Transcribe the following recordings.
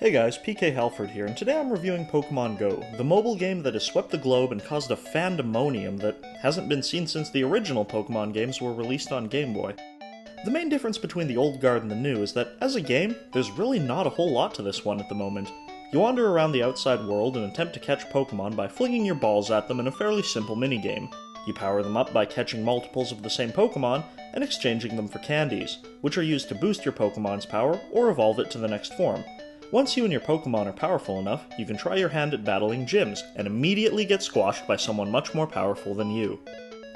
Hey guys, Halford here, and today I'm reviewing Pokemon Go, the mobile game that has swept the globe and caused a fandemonium that hasn't been seen since the original Pokemon games were released on Game Boy. The main difference between the old guard and the new is that, as a game, there's really not a whole lot to this one at the moment. You wander around the outside world and attempt to catch Pokemon by flinging your balls at them in a fairly simple minigame. You power them up by catching multiples of the same Pokemon and exchanging them for candies, which are used to boost your Pokemon's power or evolve it to the next form. Once you and your Pokemon are powerful enough, you can try your hand at battling gyms, and immediately get squashed by someone much more powerful than you.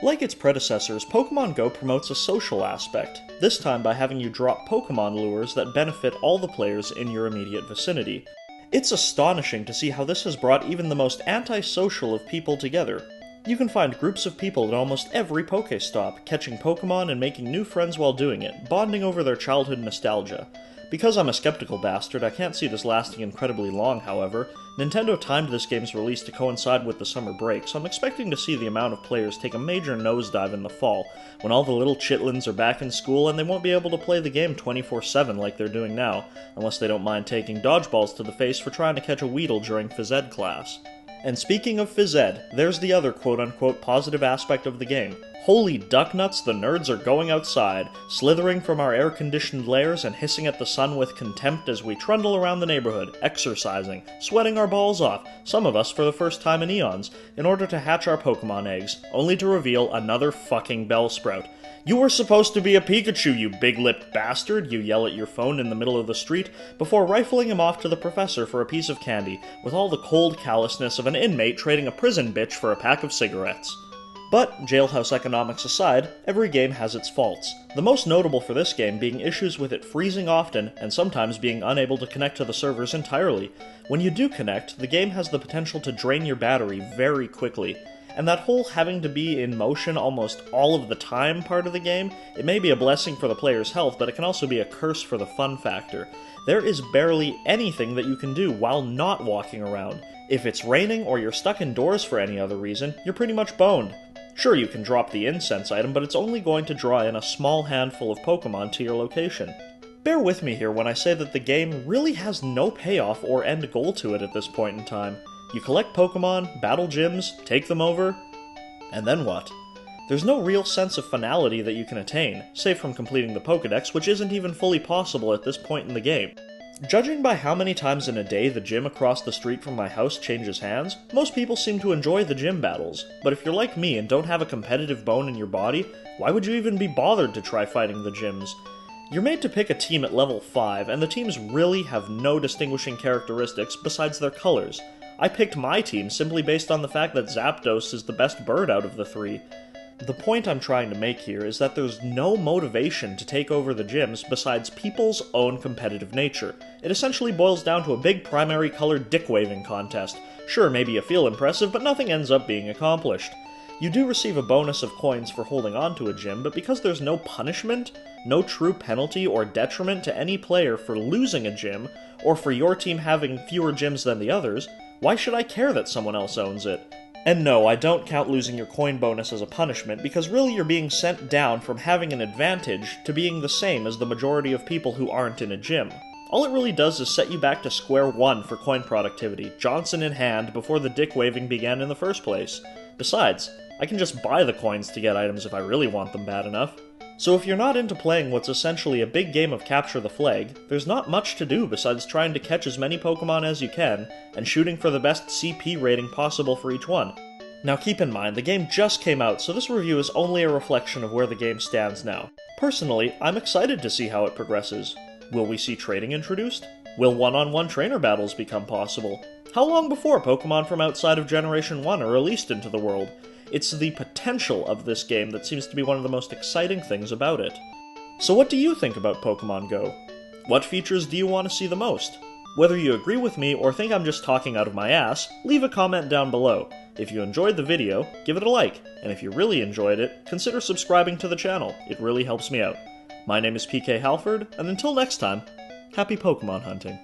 Like its predecessors, Pokemon Go promotes a social aspect, this time by having you drop Pokemon lures that benefit all the players in your immediate vicinity. It's astonishing to see how this has brought even the most antisocial of people together. You can find groups of people at almost every Pokéstop, catching Pokemon and making new friends while doing it, bonding over their childhood nostalgia. Because I'm a skeptical bastard, I can't see this lasting incredibly long, however. Nintendo timed this game's release to coincide with the summer break, so I'm expecting to see the amount of players take a major nosedive in the fall, when all the little chitlins are back in school and they won't be able to play the game 24/7 like they're doing now, unless they don't mind taking dodgeballs to the face for trying to catch a Weedle during phys ed class. And speaking of phys ed, there's the other quote-unquote positive aspect of the game. Holy ducknuts, the nerds are going outside, slithering from our air-conditioned lairs and hissing at the sun with contempt as we trundle around the neighborhood, exercising, sweating our balls off, some of us for the first time in eons, in order to hatch our Pokemon eggs, only to reveal another fucking Bellsprout. "You were supposed to be a Pikachu, you big-lipped bastard," you yell at your phone in the middle of the street, before rifling him off to the professor for a piece of candy, with all the cold callousness of an inmate trading a prison bitch for a pack of cigarettes. But, jailhouse economics aside, every game has its faults, the most notable for this game being issues with it freezing often and sometimes being unable to connect to the servers entirely. When you do connect, the game has the potential to drain your battery very quickly. And that whole having to be in motion almost all of the time part of the game, it may be a blessing for the player's health, but it can also be a curse for the fun factor. There is barely anything that you can do while not walking around. If it's raining or you're stuck indoors for any other reason, you're pretty much boned. Sure, you can drop the incense item, but it's only going to draw in a small handful of Pokemon to your location. Bear with me here when I say that the game really has no payoff or end goal to it at this point in time. You collect Pokemon, battle gyms, take them over, and then what? There's no real sense of finality that you can attain, save from completing the Pokédex, which isn't even fully possible at this point in the game. Judging by how many times in a day the gym across the street from my house changes hands, most people seem to enjoy the gym battles, but if you're like me and don't have a competitive bone in your body, why would you even be bothered to try fighting the gyms? You're made to pick a team at level 5, and the teams really have no distinguishing characteristics besides their colors. I picked my team simply based on the fact that Zapdos is the best bird out of the three. The point I'm trying to make here is that there's no motivation to take over the gyms besides people's own competitive nature. It essentially boils down to a big primary colored dick-waving contest. Sure, maybe you feel impressive, but nothing ends up being accomplished. You do receive a bonus of coins for holding on to a gym, but because there's no punishment, no true penalty or detriment to any player for losing a gym, or for your team having fewer gyms than the others, why should I care that someone else owns it? And no, I don't count losing your coin bonus as a punishment, because really you're being sent down from having an advantage to being the same as the majority of people who aren't in a gym. All it really does is set you back to square one for coin productivity, Johnson in hand, before the dick-waving began in the first place. Besides, I can just buy the coins to get items if I really want them bad enough. So if you're not into playing what's essentially a big game of capture the flag, there's not much to do besides trying to catch as many Pokemon as you can, and shooting for the best CP rating possible for each one. Now keep in mind, the game just came out, so this review is only a reflection of where the game stands now. Personally, I'm excited to see how it progresses. Will we see trading introduced? Will one-on-one trainer battles become possible? How long before Pokemon from outside of Generation 1 are released into the world? It's the potential of this game that seems to be one of the most exciting things about it. So what do you think about Pokemon Go? What features do you want to see the most? Whether you agree with me or think I'm just talking out of my ass, leave a comment down below. If you enjoyed the video, give it a like, and if you really enjoyed it, consider subscribing to the channel. It really helps me out. My name is Halford, and until next time, happy Pokemon hunting.